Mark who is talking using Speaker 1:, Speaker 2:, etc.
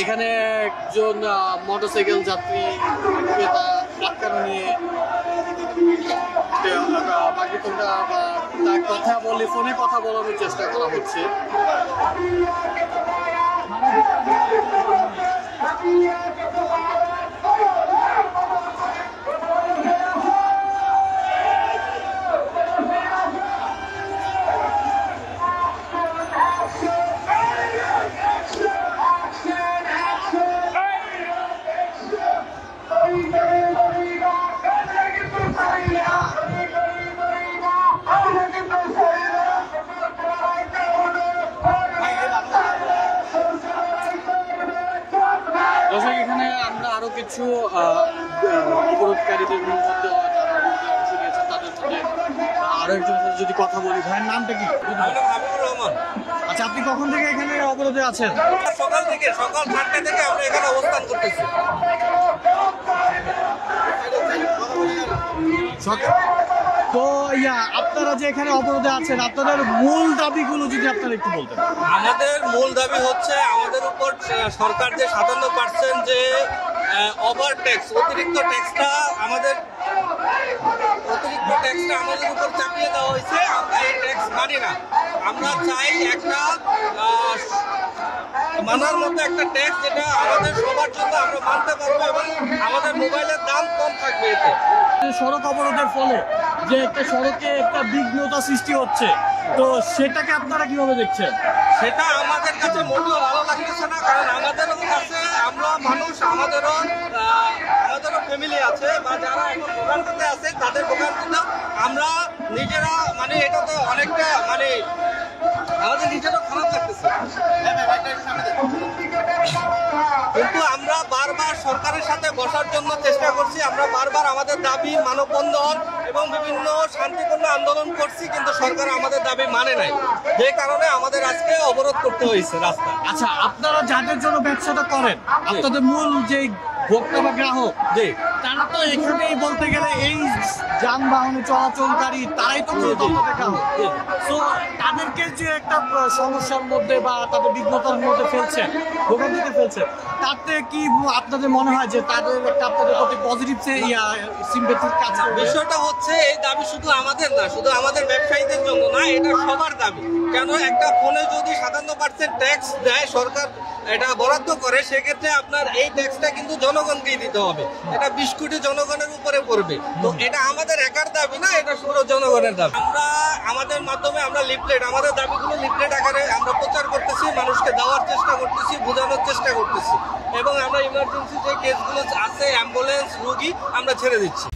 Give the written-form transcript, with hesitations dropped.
Speaker 1: এখানে একজন মোটরসাইকেল যাত্রী আটকানো নিয়ে বাকি তোমরা তার কথা বলে ফোনে কথা বলানোর চেষ্টা করা হচ্ছে। দর্শক, এখানে আমরা আরো কিছু অবরোধকারীদের মধ্যে যারা অংশ নিয়েছেন তাদের সাথে আরো একজনের সাথে যদি কথা বলি। ভাইয়ের নামটা কি?
Speaker 2: হাবিবুর রহমান।
Speaker 1: আচ্ছা, আপনি কখন থেকে এখানে অবরোধে আছেন?
Speaker 2: সকাল 7টা থেকে আমরা এখানে অবস্থান করতেছি।
Speaker 1: তো আপনারা যে এখানে অবরোধে আছেন, আপনাদের মূল দাবিগুলো যদি আপনারা একটু বলতেন।
Speaker 2: আমাদের মূল দাবি হচ্ছে আমাদের উপর সরকার যে 57% যে ওভার ট্যাক্স, অতিরিক্ত ট্যাক্সটা আমাদের উপর চাপিয়ে দেওয়া হয়েছে। আমরা এই ট্যাক্স মানি না। আমরা চাই একটা মানার মতো একটা ট্যাক্স যেটা আমাদের সবার জন্য আমরা মানতে পারবো এবং আমাদের মোবাইলের দাম কম থাকবে। এতে
Speaker 1: সড়ক অবরোধের ফলে যে একটা সড়কে একটা বিঘ্নতা সৃষ্টি হচ্ছে, তো সেটাকে আপনারা কিভাবে দেখছেন?
Speaker 2: সেটা আমাদের কাছে মোটেও ভালো লাগতেছে না, কারণ আমাদেরও কাছে আমরা মানুষ, আমাদেরও ফ্যামিলি আছে বা যারা এখন ভোগান্তিতে আছে তাদের ভোগান্তিতে আমরা নিজেরা মানে এটা তো অনেকটা মানে আমাদের নিজেরও খারাপ লাগতেছে। কিন্তু আমরা বারবার সরকারের সাথে বসার জন্য চেষ্টা করছি। আমরা বারবার আমাদের দাবি মানববন্ধন এবং বিভিন্ন শান্তিপূর্ণ আন্দোলন করছি, কিন্তু সরকার আমাদের দাবি মানে নাই, যে কারণে আমাদের আজকে অবরোধ করতে হয়েছে রাস্তা।
Speaker 1: আচ্ছা, আপনারা যাদের জন্য ব্যবসাটা করেন, আপনাদের মূল যে ভোক্তা বা গ্রাহক,
Speaker 2: জি,
Speaker 1: তারা তো এখানেই বলতে গেলে এই যানবাহনে চলাচলকারী, তারাই তো মূলত আপনাদের গ্রাহক। তো তাদেরকে যে একটা সমস্যার মধ্যে বা তাদের বিঘ্নতার মধ্যে ফেলছেন, ভোগান্তিতে ফেলছেন, তাতে কি আপনাদের মনে হয় যে তাদের একটা আপনাদের প্রতি পজিটিভ সিম্প্যাথির কাজ করবে?
Speaker 2: বিষয়টা হচ্ছে এই দাবি শুধু আমাদের না, শুধু আমাদের ব্যবসায়ীদের জন্য না, এটা সবার দাবি। কেন একটা ফোনে যদি 57% ট্যাক্স দেয় সরকার, এটা বরাদ্দ করে, সেক্ষেত্রে আপনার এই ট্যাক্সটা কিন্তু জনগণকেই দিতে হবে। এটা 20 কোটি জনগণের উপরে পড়বে। তো এটা আমাদের একার দাবি না, এটা পুরো জনগণের দাবি। আমরা আমাদের মাধ্যমে আমরা লিফলেট, আমাদের দাবিগুলো লিফলেট আকারে আমরা প্রচার করতেছি, মানুষকে দেওয়ার চেষ্টা করতেছি, বোঝানোর চেষ্টা করতেছি এবং আমরা ইমার্জেন্সি যে কেসগুলো আছে, অ্যাম্বুলেন্স, রোগী আমরা ছেড়ে দিচ্ছি।